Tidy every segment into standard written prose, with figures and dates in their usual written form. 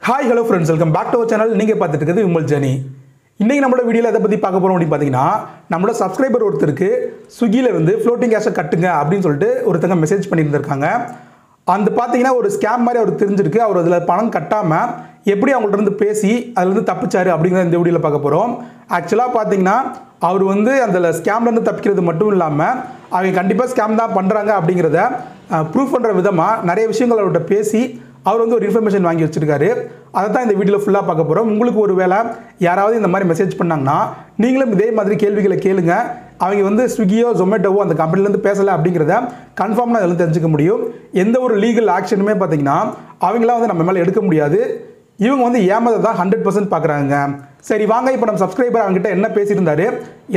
Hi hello friends, welcome back to our channel. நீங்கள் பார்த்துட்டு இருக்கிறது விமல் ஜர்னி. இன்றைக்கி நம்மளோட வீடியோவில் எதை பற்றி பார்க்க போகிறோம் அப்படின்னு பார்த்தீங்கன்னா, நம்மளோட சப்ஸ்கிரைபர் ஒருத்தருக்கு ஸ்விக்கியில் இருந்து ஃப்ளோட்டிங் கேஷை கட்டுங்க அப்படின்னு சொல்லிட்டு ஒருத்தங்க மெசேஜ் பண்ணியிருந்திருக்காங்க. அந்த பார்த்தீங்கன்னா ஒரு ஸ்கேம் மாதிரி அவருக்கு தெரிஞ்சிருக்கு. அவர் அதில் பணம் கட்டாமல் எப்படி அவங்கள்ட்ட இருந்து பேசி அதுலேருந்து தப்பிச்சாரு அப்படிங்கிறத இந்த வீடியோவில் பார்க்க போகிறோம். ஆக்சுவலாக பார்த்தீங்கன்னா அவர் வந்து அந்த ஸ்கேம்லேருந்து தப்பிக்கிறது மட்டும் இல்லாமல் அவங்க கண்டிப்பாக ஸ்கேம் தான் பண்ணுறாங்க அப்படிங்கிறத ப்ரூஃப் பண்ணுற விதமாக நிறைய விஷயங்கள் அவர்கிட்ட பேசி அவர் வந்து ஒரு இன்ஃபர்மேஷன் வாங்கி வச்சிருக்காரு. அதை தான் இந்த வீடியோவில் ஃபுல்லாக பார்க்க போகிறோம். உங்களுக்கு ஒரு வேளை யாராவது இந்த மாதிரி மெசேஜ் பண்ணாங்கன்னா நீங்களும் இதே மாதிரி கேள்விகளை கேளுங்க. அவங்க வந்து ஸ்விக்கியோ ஜொமேட்டோவோ அந்த கம்பெனிலேருந்து பேசலை அப்படிங்கிறத கன்ஃபார்மாக அதில் தெரிஞ்சுக்க முடியும். எந்த ஒரு லீகல் ஆக்ஷனுமே பார்த்தீங்கன்னா அவங்களாம் வந்து நம்ம மேலே எடுக்க முடியாது. இவங்க வந்து ஏமாத தான் 100% பார்க்குறாங்க. சரி வாங்க, இப்போ நம்ம சப்ஸ்கிரைபர் அவங்ககிட்ட என்ன பேசியிருந்தாரு,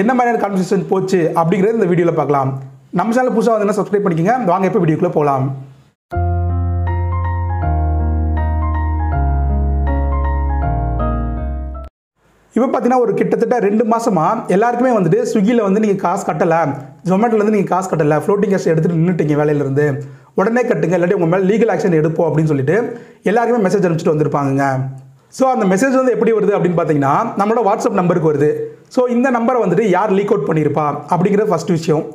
என்ன மாதிரியான கான்வர்சேஷன் போச்சு அப்படிங்கிறது இந்த வீடியோவில் பார்க்கலாம். நம்ம சேனல் புதுசாக வந்து சப்ஸ்கிரைப் பண்ணிக்கோங்க. வாங்க இப்போ வீடியோக்குள்ளே போகலாம். இப்போ பார்த்தீங்கன்னா ஒரு கிட்டத்தட்ட 2 மாதமாக எல்லாருக்குமே வந்துட்டு ஸ்விக்கியில் வந்து நீங்கள் காசு கட்டலை, ஜொமேட்டோலேருந்து நீங்கள் காசு கட்டலை, ஃப்ளோட்டிங் கேஷ் எடுத்துகிட்டு நின்றுட்டீங்க வேலையிலேருந்து, உடனே கட்டுங்க இல்லாட்டி உங்கள் மேலே லீகல் ஆக்ஷன் எடுப்போம் அப்படின்னு சொல்லிட்டு எல்லாருக்குமே மெசேஜ் அனுப்பிச்சிட்டு வந்திருப்பாங்க. ஸோ அந்த மெசேஜ் வந்து எப்படி வருது அப்படின்னு பார்த்தீங்கன்னா நம்மளோட வாட்ஸ்அப் நம்பருக்கு வருது. ஸோ இந்த நம்பரை வந்துட்டு யார் லீக் அவுட் பண்ணியிருப்பா அப்படிங்கிறது ஃபஸ்ட் விஷயம்.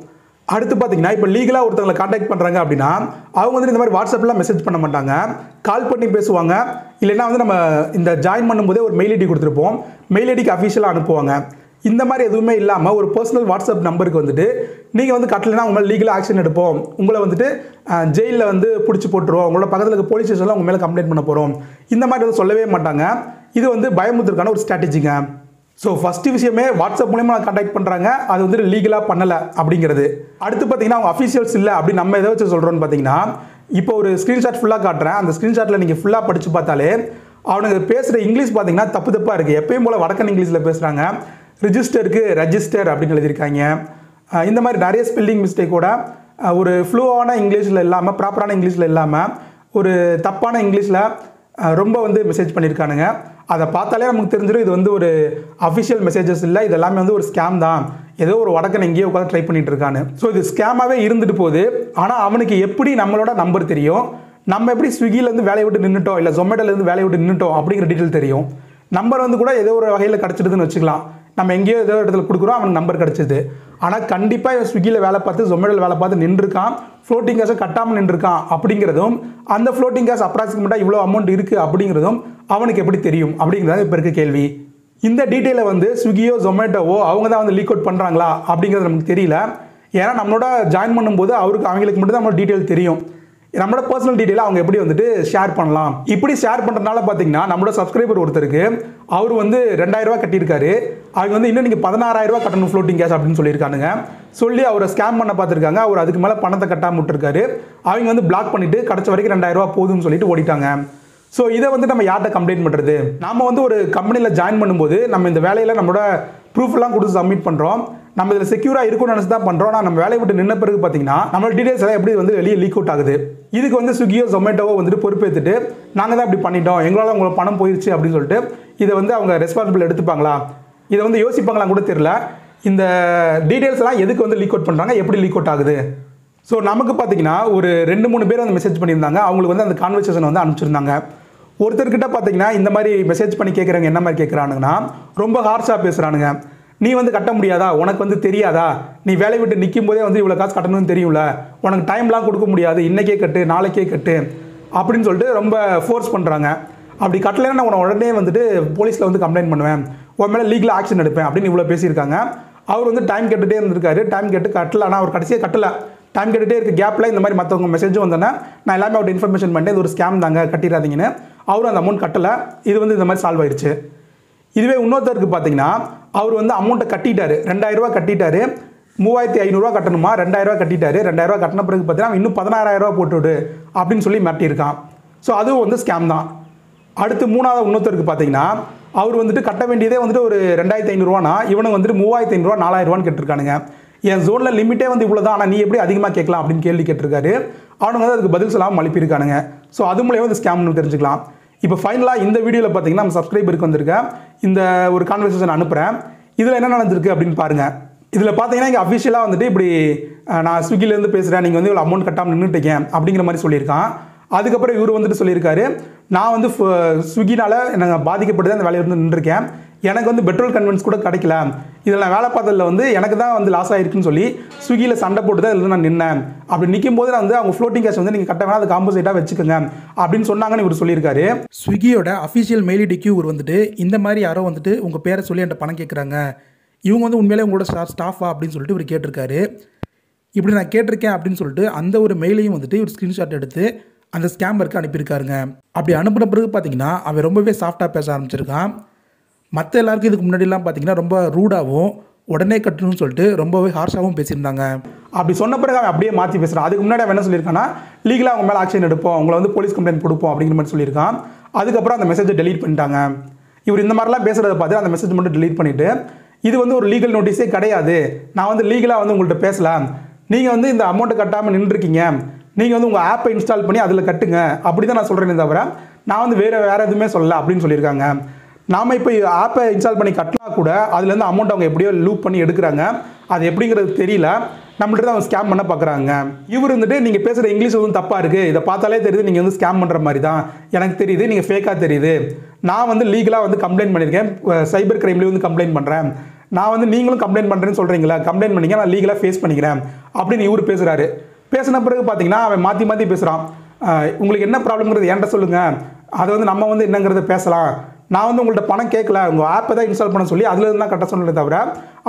அடுத்து பார்த்தீங்கன்னா இப்போ லீகலாக ஒருத்தவங்களை காண்டாக்ட் பண்ணுறாங்க அப்படின்னா அவங்க வந்து இந்த மாதிரி வாட்ஸ்அப்பில் மெசேஜ் பண்ண மாட்டாங்க, கால் பண்ணி பேசுவாங்க. இல்லைன்னா வந்து நம்ம இந்த ஜாயின் பண்ணும்போதே ஒரு மெயில் ஐடி கொடுத்துருப்போம், மெயில் ஐடிக்கு அஃபிஷியலாக அனுப்புவாங்க. இந்த மாதிரி எதுவுமே இல்லாமல் ஒரு பர்சனல் வாட்ஸ்அப் நம்பருக்கு வந்துட்டு நீங்கள் வந்து கட்டலைன்னா உங்கள் மேலே லீகல் ஆக்ஷன் எடுப்போம், உங்களை வந்துட்டு ஜெயிலில் வந்து பிடிச்சி போட்டுருவோம், உங்களோட பக்கத்தில் இருக்க போலீஸ் ஸ்டேஷனில் உங்கள் மேலே கம்ப்ளைண்ட் பண்ண போகிறோம், இந்த மாதிரி வந்து சொல்லவே மாட்டாங்க. இது வந்து பயமுறுத்துறதுக்கான ஒரு ஸ்ட்ராட்டஜிங்க. ஸோ ஃபஸ்ட்டு விஷயமே வாட்ஸ்அப் மூலமாக கான்டாக்ட் பண்ணுறாங்க, அது வந்துட்டு லீகலாக பண்ணலை அப்படிங்கிறது. அடுத்து பார்த்தீங்கன்னா அவங்க அஃபீஷியல்ஸ் இல்லை அப்படி நம்ம எதை வச்சு சொல்கிறோன்னு பார்த்தீங்கன்னா, இப்போ ஒரு ஸ்க்ரீன்ஷாட் ஃபுல்லாக காட்டுறேன். அந்த ஸ்க்ரீன்ஷாட்டில் நீங்கள் ஃபுல்லாக படித்து பார்த்தாலே அவனுக்கு பேசுகிற இங்கிலீஷ் பார்த்தீங்கன்னா தப்பாக இருக்குது. எப்பயும் போல் வடக்கன் இங்கிலீஷில் பேசுகிறாங்க. ரிஜிஸ்டருக்கு ரெஜிஸ்டர் அப்படின்னு எழுதியிருக்காங்க. இந்த மாதிரி நிறைய ஸ்பெல்லிங் மிஸ்டேக்கோட ஒரு ஃப்ளூவான இங்கிலீஷில் இல்லாமல், ப்ராப்பரான இங்கிலீஷில் இல்லாமல் ஒரு தப்பான இங்கிலீஷில் ரொம்ப வந்து மெசேஜ் பண்ணியிருக்கானுங்க. அதை பார்த்தாலே நமக்கு தெரிஞ்சிடும் இது வந்து ஒரு அஃபிஷியல் மெசேஜஸ் இல்லை, இது எல்லாமே வந்து ஒரு ஸ்கேம் தான், ஏதோ ஒரு வடக்கன் எங்கேயோ உட்காந்து ட்ரை பண்ணிட்டு இருக்கான்னு. ஸோ இது ஸ்கேமாகவே இருந்துட்டு போகுது. ஆனால் அவனுக்கு எப்படி நம்மளோட நம்பர் தெரியும், நம்ம எப்படி ஸ்விக்கிலேருந்து வேலையை விட்டு நின்றுட்டோம் இல்லை ஜொமேட்டோலேருந்து வேலையை விட்டு நின்றுட்டோம் அப்படிங்கிற டீட்டெயில் தெரியும். நம்பர் வந்து கூட ஏதோ ஒரு வகையில் கிடச்சிடுதுன்னு வச்சுக்கலாம். நம்ம எங்கேயோ ஏதோ இடத்துல கொடுக்குறோம், அவனுக்கு நம்பர் கிடச்சிது. ஆனால் கண்டிப்பாக இவன் ஸ்விக்கியில் வேலை பார்த்து ஜொமேட்டோவில் வேலை பார்த்து நின்றுருக்கான், ஃப்ளோட்டிங் கேஷை கட்டாமல் நின்றுருக்கான் அப்படிங்கிறதும், அந்த ஃப்ளோட்டிங் கேஷ் அப்ராக்சிமேட்டாக இவ்வளோ அமௌண்ட் இருக்குது அப்படிங்கிறதும் அவனுக்கு எப்படி தெரியும் அப்படிங்கிறது இப்போ இருக்க கேள்வி. இந்த டீட்டெயிலை வந்து ஸ்விக்கியோ ஜொமேட்டோவோ அவங்க தான் வந்து லீக் அவுட் பண்ணுறாங்களா அப்படிங்கிறது நமக்கு தெரியல. ஏன்னா நம்மளோட ஜாயின் பண்ணும்போது அவங்களுக்கு மட்டும் தான் நம்மளோட டீட்டெயில் தெரியும். நம்மளோட பர்சனல் டீட்டெயிலை அவங்க எப்படி வந்துட்டு ஷேர் பண்ணலாம். இப்படி ஷேர் பண்ணுறதுனால பார்த்தீங்கன்னா நம்மளோட சப்ஸ்கிரைபர் ஒருத்தருக்கு அவர் வந்து 2000 ரூபா கட்டியிருக்காரு. அவங்க வந்து இன்னும் நீங்கள் 16,000 ரூபா கட்டணும் ஃப்ளோட்டிங் கேஷ் அப்படின்னு சொல்லியிருக்கானுங்க. சொல்லி அவரை ஸ்கேம் பண்ண பார்த்துருக்காங்க. அவர் அதுக்கு மேலே பணத்தை கட்டாமல் விட்டுருக்காரு. அவங்க வந்து பிளாக் பண்ணிவிட்டு கிடச்ச வரைக்கும் 2000 ரூபா போதும்னு சொல்லிட்டு ஓடிட்டாங்க. ஸோ இதை வந்து நம்ம யார்கிட்ட கம்ப்ளைண்ட் பண்ணுறது? நாம் வந்து ஒரு கம்பெனியில் ஜாயின் பண்ணும்போது நம்ம இந்த வேலையில் நம்மளோட ப்ரூஃப்லாம் கொடுத்து சப்மிட் பண்ணுறோம், நம்ம இதில் செக்யூராக இருக்கும்னு நினச்சி தான் பண்ணுறோம். ஆனால் நம்ம வேலையை விட்டு நின்ன பிறகு பார்த்தீங்கன்னா நம்மளோட டீடைல்ஸ் எல்லாம் எப்படி வந்து வெளியே லீக் அவுட் ஆகுது. இதுக்கு வந்து ஸ்விக்கியோ ஜொமேட்டோவோ வந்துட்டு பொறுப்பேற்றுட்டு நாங்கள் தான் இப்படி பண்ணிட்டோம், எங்களால் உங்களுக்கு பணம் போயிடுச்சு அப்படின்னு சொல்லிட்டு இதை வந்து அவங்க ரெஸ்பான்சிபிள் எடுத்துப்பாங்களா, இதை வந்து யோசிப்பாங்களா கூட தெரியல. இந்த டீடைல்ஸ் எல்லாம் எதுக்கு வந்து லீக் அவுட் பண்ணுறாங்க, எப்படி லீக் அவுட் ஆகுது? ஸோ நமக்கு பார்த்தீங்கன்னா ஒரு 2-3 பேர் வந்து மெசேஜ் பண்ணியிருந்தாங்க. அவங்களுக்கு வந்து அந்த கான்வர்சேஷன் வந்து அனுப்பிச்சிருந்தாங்க. ஒருத்தர்கிட்ட பார்த்தீங்கன்னா இந்த மாதிரி மெசேஜ் பண்ணி கேட்குறாங்க. என்ன மாதிரி கேட்குறானுங்கன்னா ரொம்ப ஹார்ஷாக பேசுகிறானுங்க. நீ வந்து கட்ட முடியாதா, உனக்கு வந்து தெரியாதா, நீ வேலையை விட்டு நிற்கும் போதே வந்து இவ்வளோ காசு கட்டணும்னு தெரியும்ல, உனக்கு டைம்லாம் கொடுக்க முடியாது, இன்றைக்கே கட்டு நாளைக்கே கட்டு அப்படின்னு சொல்லிட்டு ரொம்ப ஃபோர்ஸ் பண்ணுறாங்க. அப்படி கட்டலைன்னா நான் உடனே வந்துட்டு போலீஸில் வந்து கம்ப்ளைண்ட் பண்ணுவேன், உன் மேலே லீகல் ஆக்ஷன் எடுப்பேன் அப்படின்னு இவ்வளோ பேசியிருக்காங்க. அவர் வந்து டைம் கேட்டுகிட்டே இருந்திருக்காரு. டைம் கேட்டு கட்டலை. ஆனால் அவர் கடைசியாக கட்டலை. டைம் கேட்டுகிட்டே இருக்க கேப்பில் இந்த மாதிரி மற்றவங்க மெசேஜும் வந்தோன்னே நான் எல்லாமே அவர்கிட்ட இன்ஃபர்மேஷன் பண்ணிட்டு இது ஒரு ஸ்கேம் தாங்க கட்டிடாதீங்கன்னு அவரும் அந்த அமௌண்ட் கட்டலை. இது வந்து இந்த மாதிரி சால்வ் ஆயிடுச்சு. இதுவே இன்னொருத்தருக்கு பார்த்தீங்கன்னா அவர் வந்து அமௌண்ட்டை கட்டிட்டாரு, 2000 ரூபா கட்டிட்டாரு, 3500 ரூபா கட்டணுமா, 2000 ரூபா கட்டிட்டாரு. 2000 ரூபா கட்டின பிறகு பார்த்தீங்கன்னா இன்னும் 16,000 ரூபா போட்டுவிடு அப்படின்னு சொல்லி மாட்டியிருக்கான். ஸோ அதுவும் வந்து ஸ்கேம் தான். அடுத்து 3வது இன்னொருத்தருக்கு பார்த்தீங்கன்னா அவர் வந்துட்டு கட்ட வேண்டியதே வந்துட்டு ஒரு 2500 ரூபானா இவனுக்கு வந்துட்டு 3500 ரூபா 4000 ரூபான்னு கேட்டிருக்கானுங்க. என் ஜோனில் லிமிட்டே வந்து இவ்வளோ தான், ஆனால் நீ எப்படி அதிகமாக கேட்கலாம் அப்படின்னு கேள்வி கேட்டிருக்காரு. அவனுங்க வந்து அதுக்கு பதில் சொல்லாமல் மழுப்பியிருக்கானுங்க. ஸோ அது மூலியமாக வந்து ஸ்கேம்னு தெரிஞ்சுக்கலாம். இப்போ ஃபைனலாக இந்த வீடியோவில் பார்த்தீங்கன்னா நம்ம சப்ஸ்கிரைபருக்கு வந்திருக்கேன் இந்த ஒரு கான்வர்சேஷன் அனுப்புகிறேன். இதில் என்ன நடந்திருக்கு அப்படின்னு பாருங்கள். இதில் பார்த்தீங்கன்னா இங்கே அஃபிஷியலாக வந்துட்டு இப்படி நான் ஸ்விக்கிலேருந்து பேசுகிறேன், நீங்கள் வந்து இவ்வளோ அமௌண்ட் கட்டாமல் நின்றுட்டீங்க அப்படிங்கிற மாதிரி சொல்லியிருக்கான். அதுக்கப்புறம் இவர் வந்துட்டு சொல்லியிருக்காரு, நான் வந்து ஸ்விக்கினால் எனக்கு பாதிக்கப்பட்டு அந்த வேலையை வந்து நின்றுருக்கேன், எனக்கு வந்து பெட்ரோல் கன்வென்ஸ் கூட கிடைக்கல, இதில் நான் வேலை பார்த்ததில் வந்து எனக்கு தான் வந்து லாஸ் ஆகிருக்குன்னு சொல்லி ஸ்விக்கியில் சண்டை போட்டு தான் இதில் நான் நின்னேன். அப்படி நிற்கும் போது நான் வந்து அவங்க ஃப்ளோட்டிங் கேஷ் வந்து நீங்கள் கட்ட வேணாம், அது காம்பன்சேட்டாக வச்சுக்கோங்க அப்படின்னு சொன்னாங்கன்னு இவர் சொல்லியிருக்காரு. ஸ்விக்கியோட அஃபிஷியல் மெயில் ஐடிக்கு இவர் வந்துட்டு இந்த மாதிரி யாரோ வந்துட்டு உங்கள் பேரை சொல்லி என்கிட்ட பணம் கேட்குறாங்க, இவங்க வந்து உண்மையிலே உங்களோட ஸ்டாஃபா அப்படின்னு சொல்லிட்டு இவர் கேட்டிருக்காரு. இப்படி நான் கேட்டிருக்கேன் அப்படின்னு சொல்லிட்டு அந்த ஒரு மெயிலையும் வந்துட்டு இவர் ஸ்க்ரீன்ஷாட் எடுத்து அந்த ஸ்கேமருக்கு அனுப்பியிருக்காருங்க. அப்படி அனுப்பின பிறகு பார்த்தீங்கன்னா அவன் ரொம்பவே சாஃப்டாக பேச ஆரம்பிச்சிருக்கான். மற்ற எல்லாருக்கும் இதுக்கு முன்னாடிலாம் பார்த்தீங்கன்னா ரொம்ப ரூடாகவும் உடனே கட்டணும்னு சொல்லிட்டு ரொம்பவே ஹார்ஷாகவும் பேசியிருந்தாங்க. அப்படி சொன்ன பிறகு அவன் அப்படியே மாற்றி பேசுகிறான். அதுக்கு முன்னாடி அவன் என்ன சொல்லியிருக்கான்னா, லீகலாக அவங்க மேலே ஆக்ஷன் எடுப்போம், உங்களை வந்து போலீஸ் கம்ப்ளைண்ட் கொடுப்போம் அப்படிங்கிற மாதிரி சொல்லியிருக்கான். அதுக்கப்புறம் அந்த மெசேஜை டெலீட் பண்ணிட்டாங்க. இவர் இந்த மாதிரிலாம் பேசுகிறத பார்த்து அந்த மெசேஜ் மட்டும் டெலீட் பண்ணிவிட்டு, இது வந்து ஒரு லீகல் நோட்டீஸே கிடையாது, நான் வந்து லீகலாக வந்து உங்கள்கிட்ட பேசலாம், நீங்கள் வந்து இந்த அமௌண்ட்டை கட்டாமல் நின்றுருக்கீங்க, நீங்கள் வந்து உங்கள் ஆப்பை இன்ஸ்டால் பண்ணி அதில் கட்டுங்க அப்படி தான் நான் சொல்கிறேனே தவிர நான் வந்து வேறு எதுவுமே சொல்லலை அப்படின்னு சொல்லியிருக்காங்க. நாம் இப்போ ஆப்பை இன்ஸ்டால் பண்ணி கட்டினா கூட அதுலேருந்து அமௌண்ட் அவங்க எப்படியோ லூப் பண்ணி எடுக்கிறாங்க, அது எப்படிங்கிறது தெரியல, நம்மள்ட்ட தான் அவங்க ஸ்கேம் பண்ண பார்க்குறாங்க. இவர் வந்துட்டு நீங்கள் பேசுகிற இங்கிலீஷ் வந்து தப்பாக இருக்குது, இதை பார்த்தாலே தெரியுது நீங்கள் வந்து ஸ்கேம் பண்ணுற மாதிரி தான் எனக்கு தெரியுது, நீங்கள் ஃபேக்காக தெரியுது, நான் வந்து லீகலாக வந்து கம்ப்ளைண்ட் பண்ணியிருக்கேன், சைபர் கிரைம்லேயே வந்து கம்ப்ளைண்ட் பண்ணுறேன், நான் வந்து நீங்களும் கம்ப்ளைண்ட் பண்ணுறேன்னு சொல்கிறீங்களா, கம்ப்ளைண்ட் பண்ணிங்க, நான் லீகலாக ஃபேஸ் பண்ணிக்கிறேன் அப்படின்னு இவர் பேசுகிறாரு. பேசின பிறகு பார்த்தீங்கன்னா அவன் மாற்றி பேசுகிறான். உங்களுக்கு என்ன ப்ராப்ளம்ங்கிறது என்கிட்ட சொல்லுங்கள், அதை வந்து நம்ம வந்து என்னங்கிறத பேசலாம், நான் வந்து உங்கள்கிட்ட பணம் கேட்கல, உங்கள் ஆப்பை தான் இன்ஸ்டால் பண்ண சொல்லி அதில் இருந்து தான் கட்ட சொன்னதே தவிர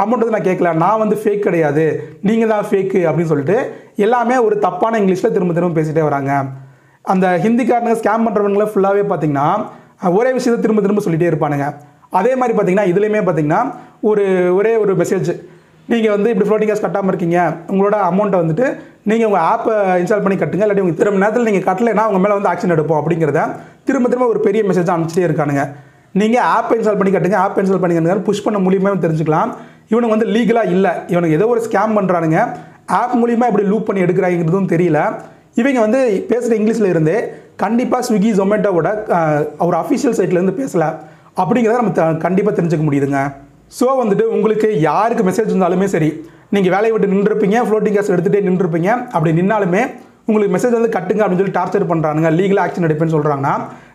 அமௌண்ட் வந்து நான் கேட்கல, நான் வந்து ஃபேக் கிடையாது, நீங்கள் தான் ஃபேக்கு அப்படின்னு சொல்லிட்டு எல்லாமே ஒரு தப்பான இங்கிலீஷில் திரும்ப பேசிகிட்டே வராங்க. அந்த ஹிந்திக்காரனுங்க ஸ்கேம் பண்ணுறவங்களே ஃபுல்லாகவே பார்த்தீங்கன்னா ஒரே விஷயத்தை திரும்ப சொல்லிகிட்டே இருப்பானுங்க. அதே மாதிரி பார்த்தீங்கன்னா இதுலேயுமே பார்த்தீங்கன்னா ஒரே ஒரு மெசேஜ், நீங்கள் வந்து இப்படி ஃப்ளோட்டிங் கேஷ் கட்டாமல் இருக்கீங்க, உங்களோட அமௌண்ட்டை வந்துட்டு நீங்கள் உங்கள் ஆப்பை இன்ஸ்டால் பண்ணி கட்டுங்க, இல்லாட்டி உங்கள் திரும்ப நேரத்தில் நீங்கள் கட்டலைன்னா அவங்க மேலே வந்து ஆக்ஷன் எடுப்போம் அப்படிங்கிறத திரும்ப ஒரு பெரிய மெசேஜ் அனுப்பிச்சிட்டே இருக்கானுங்க. நீங்கள் ஆப்பை இன்ஸ்டால் பண்ணி கட்டுங்க, ஆப் இன்ஸ்டால் பண்ணிக்கங்க புஷ் பண்ண மூலியமாக தெரிஞ்சுக்கலாம் இவனுக்கு வந்து லீகலாக இல்லை, இவனுக்கு ஏதோ ஒரு ஸ்கேம் பண்ணுறானுங்க, ஆப் மூலியமாக எப்படி லூப் பண்ணி எடுக்கிறாங்கிறதும் தெரியல. இவங்க வந்து பேசுகிற இங்கிலீஷில் இருந்தே கண்டிப்பாக ஸ்விக்கி ஜொமேட்டோவோட ஒரு அஃபிஷியல் சைட்லேருந்து பேசலை அப்படிங்கிறத நம்ம கண்டிப்பாக தெரிஞ்சுக்க முடியுதுங்க. ஸோ வந்துட்டு உங்களுக்கு யாருக்கு மெசேஜ் இருந்தாலுமே சரி, நீங்கள் வேலையை விட்டு நின்றுருப்பீங்க, ஃப்ளோட்டிங் கேஷ் எடுத்துகிட்டே நின்றுருப்பீங்க, அப்படி நின்னாலுமே உங்களுக்கு மெசேஜ் வந்து கட்டுங்க அப்படின்னு சொல்லி டார்ச்சர் பண்ணுறாங்க, லீகல் ஆக்ஷன் எடுப்பேன்னு சொல்கிறாங்கன்னா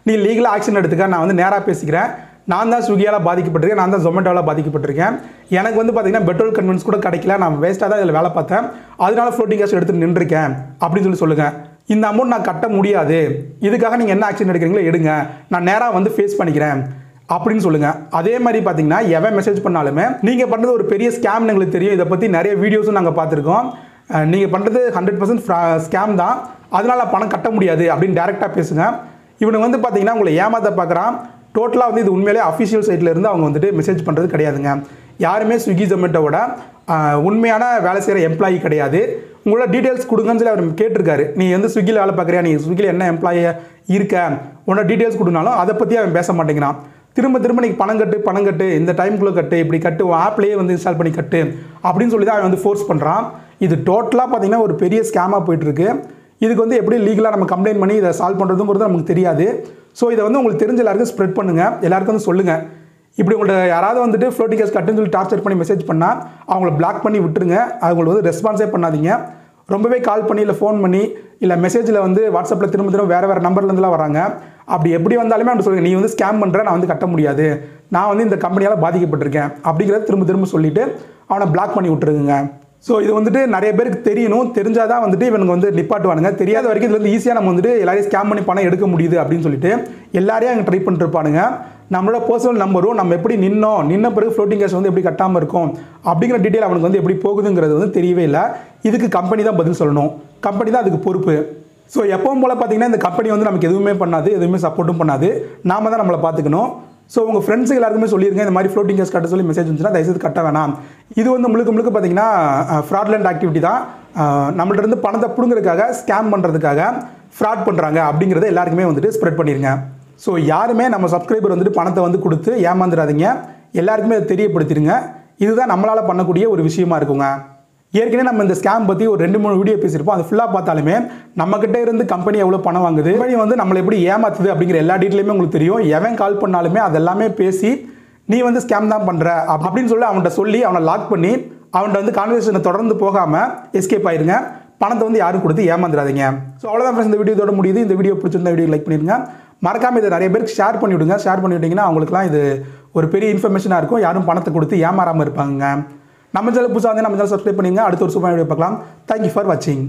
நீ லீகல் ஆக்ஷன் எடுத்துக்க, நான் வந்து நேராக பேசிக்கிறேன், நான் தான் ஸ்விக்கியால் பாதிக்கப்பட்டிருக்கேன், நான் தான் ஜொமேட்டோவில் பாதிக்கப்பட்டிருக்கேன், எனக்கு வந்து பார்த்தீங்கன்னா பெட்ரோல் கன்வென்ஸ் கூட கிடைக்கல, நான் வேஸ்ட்டாக தான் இதில் வேலை பார்த்தேன், அதனால ஃப்ளோட்டிங் கேஷ் எடுத்துகிட்டு நின்றுருக்கேன் அப்படின்னு சொல்லுங்கள். இந்த அமௌண்ட் நான் கட்ட முடியாது, இதுக்காக நீங்கள் என்ன ஆக்ஷன் எடுக்கிறீங்களோ எடுங்க, நான் நேராக வந்து ஃபேஸ் பண்ணிக்கிறேன் அப்படின்னு சொல்லுங்கள். அதே மாதிரி பார்த்தீங்கன்னா எவன் மெசேஜ் பண்ணாலுமே நீங்கள் பண்ணுறது ஒரு பெரிய ஸ்கேம் எங்களுக்கு தெரியும், இதை பற்றி நிறைய வீடியோஸும் நாங்கள் பார்த்துருக்கோம், நீங்கள் பண்ணுறது 100% ஸ்கேம் தான், அதனால் பணம் கட்ட முடியாது அப்படின்னு டேரெக்டாக பேசுங்க. இவனுக்கு வந்து பார்த்தீங்கன்னா உங்களை ஏமாற்ற பார்க்குறான். டோட்டலாக வந்து இது உண்மையிலே அஃபிஷியல் சைட்டில் இருந்து அவங்க வந்துட்டு மெசேஜ் பண்ணுறது கிடையாதுங்க. யாருமே ஸ்விக்கி ஜொமேட்டோவோட உண்மையான வேலை செய்கிற எம்ப்ளாயி கிடையாது. உங்களோட டீட்டெயில்ஸ் கொடுங்கன்னு சொல்லி அவர் கேட்டிருக்காரு. நீ வந்து ஸ்விக்கியில் வேலை பார்க்குறியா, நீ ஸ்விக்கியில் என்ன எம்ப்ளாயியாக இருக்க, உன்னோட டீட்டெயில்ஸ் கொடுனாலும் அதை பற்றி அவன் பேச மாட்டேங்கிறான். திரும்ப நீங்கள் பணம் கட்டு, இந்த டைமுக்குள்ளே கட்டு, இப்படி கட்டு, ஆப்லேயே வந்து இன்ஸ்டால் பண்ணி கட்டு அப்படின்னு சொல்லி தான் அவன் வந்து ஃபோர்ஸ் பண்ணுறான். இது டோட்டலாக பார்த்தீங்கன்னா ஒரு பெரிய ஸ்கேமாக போயிட்டுருக்கு. இதுக்கு வந்து எப்படி லீகலாக நம்ம கம்ப்ளைண்ட் பண்ணி இதை சால்வ் பண்ணுறதுங்கிறது நமக்கு தெரியாது. ஸோ இதை வந்து உங்களுக்கு தெரிஞ்ச எல்லாருக்கும் ஸ்ப்ரெட் பண்ணுங்கள், எல்லாருக்கும் வந்து சொல்லுங்கள். இப்படி உங்கள்கிட்ட யாராவது வந்துட்டு ஃப்ளோட்டிங் கேஷ் கட்டுன்னு சொல்லி டார்ச்சர் பண்ணி மெசேஜ் பண்ணால் அவங்கள பிளாக் பண்ணி விட்டுருங்க. அவங்களுக்கு வந்து ரெஸ்பான்ஸே பண்ணாதீங்க. ரொம்பவே கால் பண்ணி இல்லை ஃபோன் பண்ணி இல்லை மெசேஜில் வந்து வாட்ஸ்அப்பில் திரும்ப வேறு நம்பர்லேருந்துலாம் வராங்க. அப்படி எப்படி வந்தாலுமே அவன் சொல்லுங்கள், நீ வந்து ஸ்கேம் பண்ணுற, நான் வந்து கட்ட முடியாது, நான் வந்து இந்த கம்பெனியால் பாதிக்கப்பட்டிருக்கேன் அப்படிங்கிறத திரும்ப சொல்லிவிட்டு அவனை பிளாக் பண்ணி விட்டுருங்க. ஸோ இது வந்துட்டு நிறைய பேருக்கு தெரியணும், தெரிஞ்சால் தான் வந்துட்டு இவனுக்கு வந்து நிப்பாட்டுவானுங்க. தெரியாத வரைக்கும் இதில் வந்து ஈஸியாக நம்ம வந்துட்டு எல்லாரையும் ஸ்கேம் பண்ணி பணம் எடுக்க முடியுது அப்படின்னு சொல்லிட்டு எல்லாரையும் அங்கே ட்ரை பண்ணிருப்பானுங்க. நம்மளோட பர்சனல் நம்பரும் நம்ம எப்படி நின்ன பிறகு ஃப்ளோட்டிங் கேஷ் வந்து எப்படி கட்டாமல் இருக்கும் அப்படிங்கிற டீட்டெயில் அவனுக்கு வந்து எப்படி போகுதுங்கிறது வந்து தெரியவே இல்லை. இதுக்கு கம்பெனி தான் பதில் சொல்லணும், கம்பெனி தான் அதுக்கு பொறுப்பு. ஸோ எப்பவும் போல் பார்த்தீங்கன்னா இந்த கம்பெனி வந்து நமக்கு எதுவுமே பண்ணாது, எதுவுமே சப்போர்ட்டும் பண்ணாது, நாம தான் நம்மளை பார்த்துக்கணும். ஸோ உங்கள் ஃப்ரெண்ட்ஸுக்கு எல்லாருக்குமே சொல்லியிருங்க, இந்த மாதிரி ஃப்ளோட்டிங் கேஷ் கட்ட சொல்லி மெசேஜ் வந்துச்சுன்னா தயவுசெய்து கட்ட வேணாம். இது வந்து முழுக்க பார்த்தீங்கன்னா ஃப்ராட்லண்ட் ஆக்டிவிட்டி தான். நம்மள்ட்ட இருந்து பணத்தை பிடுங்கிறதுக்காக, ஸ்கேம் பண்ணுறதுக்காக ஃப்ராட் பண்ணுறாங்க அப்படிங்கிறத எல்லாருக்குமே வந்துட்டு ஸ்ப்ரெட் பண்ணிடுங்க. ஸோ யாருமே நம்ம சப்ஸ்கிரைபர் வந்துட்டு பணத்தை வந்து கொடுத்து ஏமாந்துடாதீங்க, எல்லாருக்குமே அதை தெரியப்படுத்திடுங்க. இதுதான் நம்மளால் பண்ணக்கூடிய ஒரு விஷயமா இருக்குங்க. ஏற்கனவே நம்ம இந்த ஸ்கேம் பற்றி ஒரு 2-3 வீடியோ பேசியிருப்போம். அது ஃபுல்லாக பார்த்தாலுமே நம்மக்கிட்ட இருந்து கம்பெனி எவ்வளோ பணம் வாங்குது, கம்பெனி வந்து நம்மளை எப்படி ஏமாத்துது அப்படிங்கிற எல்லா டீட்டெயிலுமே உங்களுக்கு தெரியும். எவன் கால் பண்ணாலுமே அதெல்லாமே பேசி நீ வந்து ஸ்கேம் தான் பண்ணுற அப்படின்னு சொல்லி அவனை லாக் பண்ணி அவன்கிட்ட வந்து கான்வர்சேஷனை தொடர்ந்து போகாமல் எஸ்கேப் ஆயிருங்க. பணத்தை வந்து யாரும் கொடுத்து ஏமாந்துடாதீங்க. ஸோ அவ்வளோதான் ஃப்ரெண்ட்ஸ், இந்த வீடியோட முடியுது. இந்த வீடியோ பிடிச்சிருந்த வீடியோ லைக் பண்ணிடுங்க. மறக்காமல் இதை நிறைய பேருக்கு ஷேர் பண்ணி விடுங்க. ஷேர் பண்ணி விட்டிங்கன்னா அவங்களுக்குலாம் இது ஒரு பெரிய இன்ஃபர்மேஷனாக இருக்கும். யாரும் பணத்தை கொடுத்து ஏமாறாமல் இருப்பாங்க. நம்ம சேனல் புதுசாக வந்து நம்ம சேனல் சப்ஸ்கிரைப் பண்ணிங்க. அடுத்த ஒரு சூப்பரான வீடியோ பார்க்கலாம். தேங்க்யூ ஃபார் வாட்சிங்.